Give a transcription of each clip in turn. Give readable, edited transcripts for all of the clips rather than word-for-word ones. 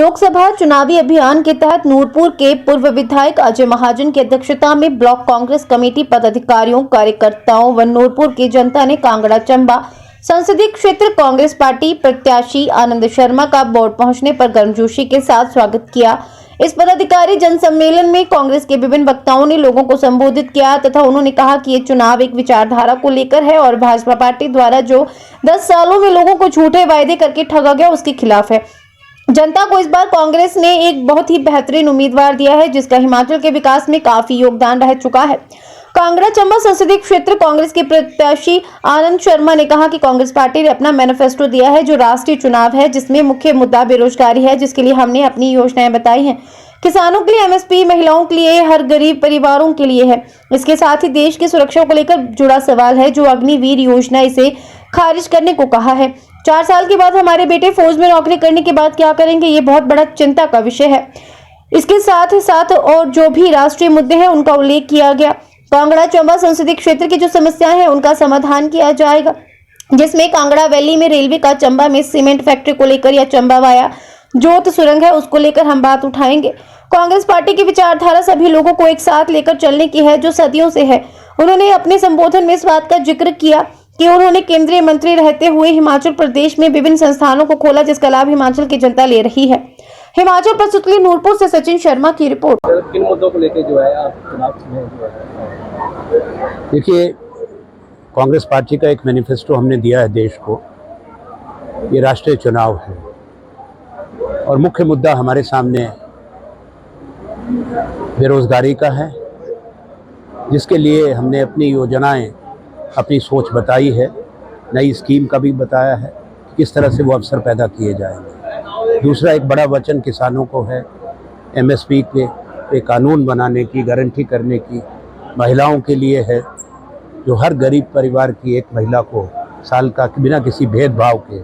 लोकसभा चुनावी अभियान के तहत नूरपुर के पूर्व विधायक अजय महाजन की अध्यक्षता में ब्लॉक कांग्रेस कमेटी पदाधिकारियों, कार्यकर्ताओं व नूरपुर की जनता ने कांगड़ा चंबा संसदीय क्षेत्र कांग्रेस पार्टी प्रत्याशी आनंद शर्मा का बोर्ड पहुंचने पर गर्मजोशी के साथ स्वागत किया। इस पदाधिकारी जनसम्मेलन में कांग्रेस के विभिन्न वक्ताओं ने लोगों को संबोधित किया तथा उन्होंने कहा कि ये चुनाव एक विचारधारा को लेकर है और भाजपा पार्टी द्वारा जो 10 सालों में लोगों को झूठे वायदे करके ठगा गया उसके खिलाफ है। जनता को इस बार कांग्रेस ने एक बहुत ही बेहतरीन उम्मीदवार दिया है जिसका हिमाचल के विकास में काफी योगदान रह चुका है। कांगड़ा चंबा संसदीय क्षेत्र कांग्रेस के प्रत्याशी आनंद शर्मा ने कहा कि कांग्रेस पार्टी ने अपना मैनिफेस्टो दिया है जो राष्ट्रीय चुनाव है, जिसमें मुख्य मुद्दा बेरोजगारी है, जिसके लिए हमने अपनी योजनाएं बताई हैं। किसानों के लिए एमएसपी, महिलाओं के लिए, हर गरीब परिवारों के लिए है। इसके साथ ही देश की सुरक्षा को लेकर जुड़ा सवाल है जो अग्निवीर योजना इसे खारिज करने को कहा है। 4 साल के बाद हमारे बेटे फौज में नौकरी करने के बाद क्या करेंगे, ये बहुत बड़ा चिंता का विषय है। इसके साथ साथ और जो भी राष्ट्रीय मुद्दे हैं उनका उल्लेख किया गया। कांगड़ा चंबा संसदीय क्षेत्र की जो समस्याएं हैं उनका समाधान किया जाएगा, जिसमें कांगड़ा वैली में रेलवे का चंबा में सीमेंट फैक्ट्री को लेकर या चंबा वाया जोत सुरंग है उसको लेकर हम बात उठाएंगे। कांग्रेस पार्टी की विचारधारा सभी लोगों को एक साथ लेकर चलने की है जो सदियों से है। उन्होंने अपने संबोधन में इस बात का जिक्र किया कि उन्होंने केंद्रीय मंत्री रहते हुए हिमाचल प्रदेश में विभिन्न संस्थानों को खोला जिसका लाभ हिमाचल की जनता ले रही है। हिमाचल प्रस्तुत के लिए नूरपुर से सचिन शर्मा की रिपोर्ट। किन मुद्दों को लेकर जो है आप चुनाव में जो है? देखिए, कांग्रेस पार्टी का एक मैनिफेस्टो हमने दिया है देश को। ये राष्ट्रीय चुनाव है और मुख्य मुद्दा हमारे सामने बेरोजगारी का है, जिसके लिए हमने अपनी योजनाएं, अपनी सोच बताई है। नई स्कीम का भी बताया है कि किस तरह से वो अवसर पैदा किए जाएंगे। दूसरा एक बड़ा वचन किसानों को है, एमएसपी के कानून बनाने की, गारंटी करने की। महिलाओं के लिए है, जो हर गरीब परिवार की एक महिला को साल का बिना किसी भेदभाव के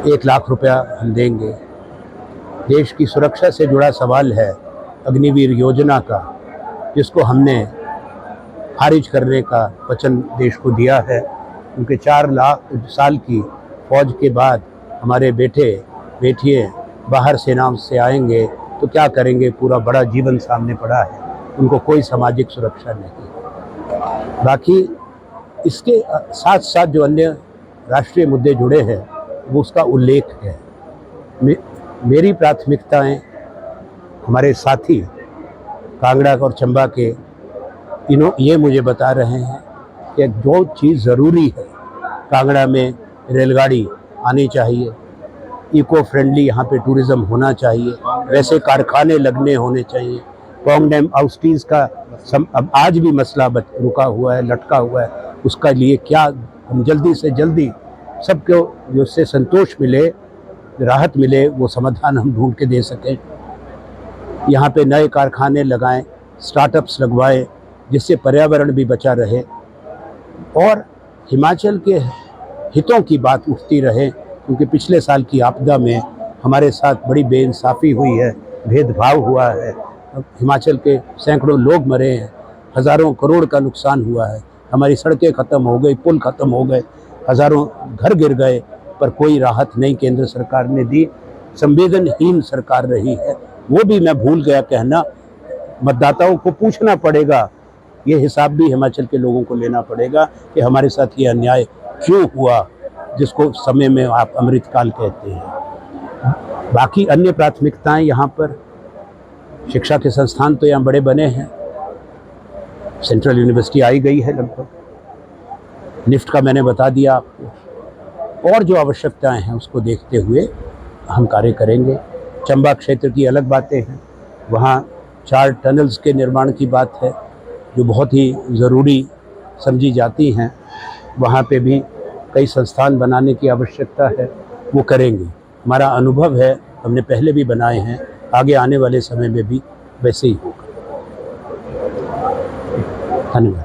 1 लाख रुपया हम देंगे। देश की सुरक्षा से जुड़ा सवाल है अग्निवीर योजना का, जिसको हमने खारिज करने का वचन देश को दिया है। उनके 4 साल की फौज के बाद हमारे बेटे बेटियाँ बाहर सेनाओं से आएंगे तो क्या करेंगे, पूरा बड़ा जीवन सामने पड़ा है, उनको कोई सामाजिक सुरक्षा नहीं। बाकी इसके साथ साथ जो अन्य राष्ट्रीय मुद्दे जुड़े हैं वो उसका उल्लेख है। मेरी प्राथमिकताएं हमारे साथी कांगड़ा और चंबा के ये मुझे बता रहे हैं कि जो चीज़ ज़रूरी है, कांगड़ा में रेलगाड़ी आनी चाहिए, इको फ्रेंडली यहाँ पे टूरिज़्म होना चाहिए, वैसे कारखाने लगने होने चाहिए। पौंग डैम आउटस्टीज का अब आज भी मसला रुका हुआ है, लटका हुआ है। उसका लिए क्या हम जल्दी से जल्दी सबको जिससे संतोष मिले, राहत मिले, वो समाधान हम ढूंढ के दे सकें। यहाँ पे नए कारखाने लगाएं, स्टार्टअप्स लगवाएं, जिससे पर्यावरण भी बचा रहे और हिमाचल के हितों की बात उठती रहे। क्योंकि पिछले साल की आपदा में हमारे साथ बड़ी बेइंसाफ़ी हुई है, भेदभाव हुआ है। हिमाचल के सैकड़ों लोग मरे हैं, हज़ारों करोड़ का नुकसान हुआ है। हमारी सड़कें ख़त्म हो गई, पुल ख़त्म हो गए, हज़ारों घर गिर गए, पर कोई राहत नहीं केंद्र सरकार ने दी। संवेदनहीन सरकार रही है। वो भी मैं भूल गया कहना, मतदाताओं को पूछना पड़ेगा, ये हिसाब भी हिमाचल के लोगों को लेना पड़ेगा कि हमारे साथ ये अन्याय क्यों हुआ, जिसको समय में आप अमृतकाल कहते हैं। बाकी अन्य प्राथमिकताएं यहाँ पर, शिक्षा के संस्थान तो यहाँ बड़े बने हैं, सेंट्रल यूनिवर्सिटी आई गई है लगभग, निफ्ट का मैंने बता दिया आपको, और जो आवश्यकताएं हैं उसको देखते हुए हम कार्य करेंगे। चंबा क्षेत्र की अलग बातें हैं, वहाँ 4 टनल्स के निर्माण की बात है जो बहुत ही ज़रूरी समझी जाती हैं। वहाँ पे भी कई संस्थान बनाने की आवश्यकता है, वो करेंगे। हमारा अनुभव है, हमने पहले भी बनाए हैं, आगे आने वाले समय में भी वैसे ही होगा। धन्यवाद।